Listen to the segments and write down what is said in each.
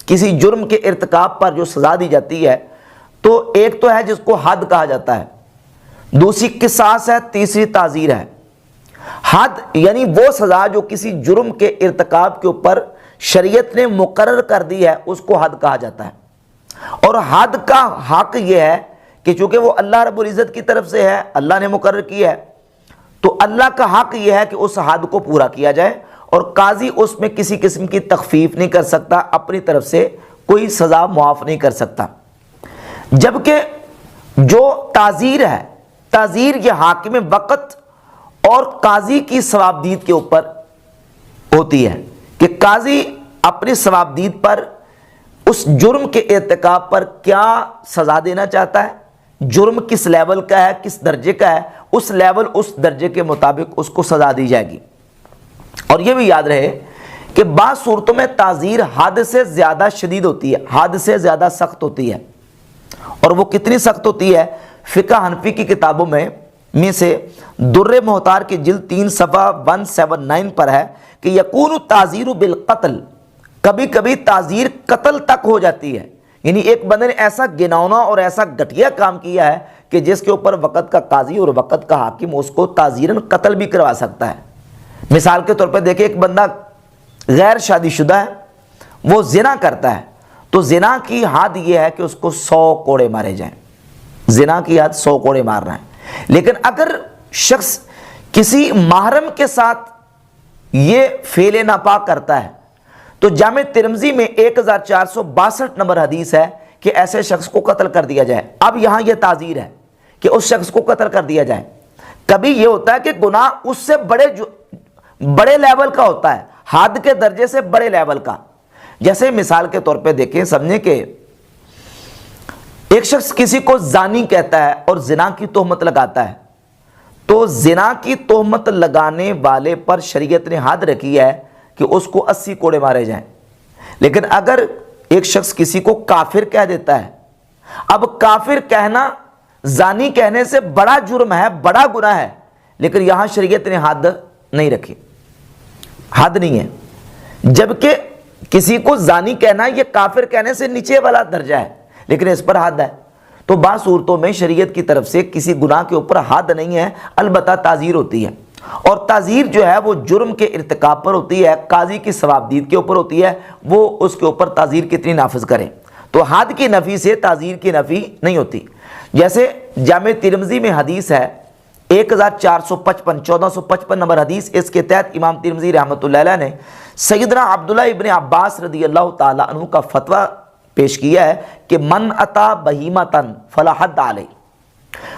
کسی جرم کے ارتکاب پر جو سزا دی جاتی ہے، تو ایک تو ہے جس کو حد کہا جاتا ہے، دوسری قصاص ہے، تیسری تعزیر ہے۔ حد یعنی وہ سزا جو کسی جرم کے ارتکاب کے اوپر شریعت نے مقرر کر دی ہے، اس کو حد کہا جاتا ہے۔ اور حد کا حق یہ ہے کہ چونکہ وہ اللہ رب العزت کی طرف سے ہے، اللہ نے مقرر کی ہے، تو اللہ کا حق یہ ہے کہ اس حد کو پورا کیا جائے، اور قاضی اس میں کسی قسم کی تخفیف نہیں کر سکتا، اپنی طرف سے کوئی سزا معاف نہیں کر سکتا۔ جبکہ جو تعزیر ہے، تعزیر یہ حاکم وقت اور قاضی کی ثوابدید کے اوپر ہوتی ہے کہ قاضی اپنی ثوابدید پر اس جرم کے ارتکاب پر کیا سزا دینا چاہتا ہے، جرم کس لیول کا ہے، کس درجے کا ہے، اس لیول اس درجے کے مطابق اس کو سزا دی جائے گی۔ اور یہ بھی یاد رہے کہ بعض صورتوں میں تعزیر حد سے زیادہ شدید ہوتی ہے، حد سے زیادہ سخت ہوتی ہے۔ اور وہ کتنی سخت ہوتی ہے؟ فقہ حنفی کی کتابوں میں سے در محتار کی جلد 3 صفحہ 179 پر ہے کہ یکون التعزیر بالقتل، کبھی کبھی تعزیر قتل تک ہو جاتی ہے، یعنی ایک بندے نے ایسا گناونا اور ایسا گھٹیا کام کیا ہے کہ جس کے اوپر وقت کا قاضی اور وقت کا حاکم اس کو تعزیراً قتل بھی کروا سکتا ہے۔ مثال کے طور پہ دیکھیں، ایک بندہ غیر شادی شدہ ہے، وہ زنا کرتا ہے، تو زنا کی حد یہ ہے کہ اس کو 100 کوڑے مارے جائیں، زنا کی حد 100 کوڑے مارنا ہے۔ لیکن اگر شخص کسی محرم کے ساتھ یہ فعل ناپاک کرتا ہے تو جامع ترمذی میں 1462 نمبر حدیث ہے کہ ایسے شخص کو قتل کر دیا جائے۔ اب یہاں یہ تعزیر ہے کہ اس شخص کو قتل کر دیا جائے۔ کبھی یہ ہوتا ہے کہ گناہ اس سے بڑے لیول کا ہوتا ہے، حد کے درجے سے بڑے لیول کا۔ جیسے مثال کے طور پہ دیکھیں، سمجھیں کہ ایک شخص کسی کو زانی کہتا ہے اور زنا کی تہمت لگاتا ہے، تو زنا کی تہمت لگانے والے پر شریعت نے حد رکھی ہے کہ اس کو 80 کوڑے مارے جائیں۔ لیکن اگر ایک شخص کسی کو کافر کہہ دیتا ہے، اب کافر کہنا زانی کہنے سے بڑا جرم ہے، بڑا گناہ ہے، لیکن یہاں شریعت نے حد نہیں رکھی، حد نہیں ہے۔ جبکہ کسی کو زانی کہنا یہ کافر کہنے سے نیچے والا درجہ ہے، لیکن اس پر حد ہے۔ تو بعض صورتوں میں شریعت کی طرف سے کسی گناہ کے اوپر حد نہیں ہے، البتہ تعزیر ہوتی ہے۔ اور تعزیر جو ہے وہ جرم کے ارتکاب پر ہوتی ہے، قاضی کی ثوابدید کے اوپر ہوتی ہے، وہ اس کے اوپر تعزیر کتنی نافذ کرے۔ تو حد کی نفی سے تعزیر کی نفی نہیں ہوتی۔ جیسے جامع ترمذی میں حدیث ہے 1455 1455 نمبر حدیث، اس کے تحت امام ترمذی رحمۃ اللہ علیہ نے سیدنا عبداللہ ابن عباس رضی اللہ تعالیٰ عنہ کا فتویٰ پیش کیا ہے کہ من اتا بہیمتن فلا حد علیہ،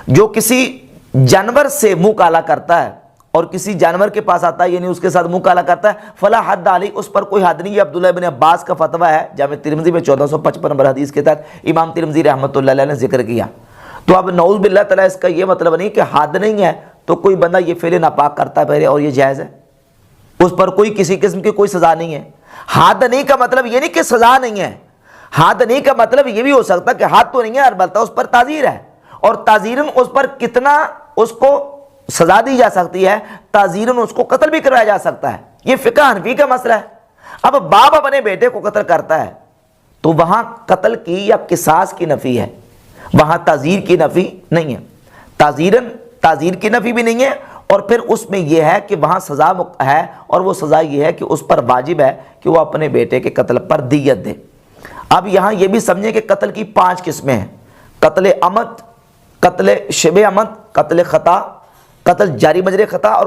جو کسی جانور سے منہ کالا کرتا ہے اور کسی جانور کے پاس آتا ہے، یعنی اس کے ساتھ منہ کالا کرتا ہے، فلا حد علیہ، اس پر کوئی حد نہیں۔ یہ عبداللہ ابن عباس کا فتویٰ ہے، جامع ترمذی میں 1455 نمبر حدیث کے تحت امام ترمذی رحمۃ اللہ علیہ نے ذکر کیا۔ تو اب نعوذ باللہ تعالیٰ اس کا یہ مطلب نہیں کہ حد نہیں ہے تو کوئی بندہ یہ فعل ناپاک کرتا ہے پہلے اور یہ جائز ہے، اس پر کوئی کسی قسم کی کوئی سزا نہیں ہے۔ حد نہیں کا مطلب یہ نہیں کہ سزا نہیں ہے، حد نہیں کا مطلب یہ بھی ہو سکتا کہ حد تو نہیں ہے، البتہ اس پر تعزیر ہے، اور تعزیراً اس پر کتنا اس کو سزا دی جا سکتی ہے، تعزیراً اس کو قتل بھی کرایا جا سکتا ہے۔ یہ فقہ حنفی کا مسئلہ ہے۔ اب باپ اپنے بیٹے کو قتل کرتا ہے تو وہاں قتل کی یا قصاص کی نفی ہے، وہاں تعزیر کی نفی نہیں ہے۔ تعزیراً تعزیر کی نفی بھی نہیں ہے، اور پھر اس میں یہ ہے کہ وہاں سزا ہے، اور وہ سزا یہ ہے کہ اس پر واجب ہے کہ وہ اپنے بیٹے کے قتل پر دیت دے۔ اب یہاں یہ بھی سمجھیں کہ قتل کی 5 قسمیں ہیں: قتل عمد، قتل شبہ عمد، قتل خطا، قتل جاری مجرے خطا، اور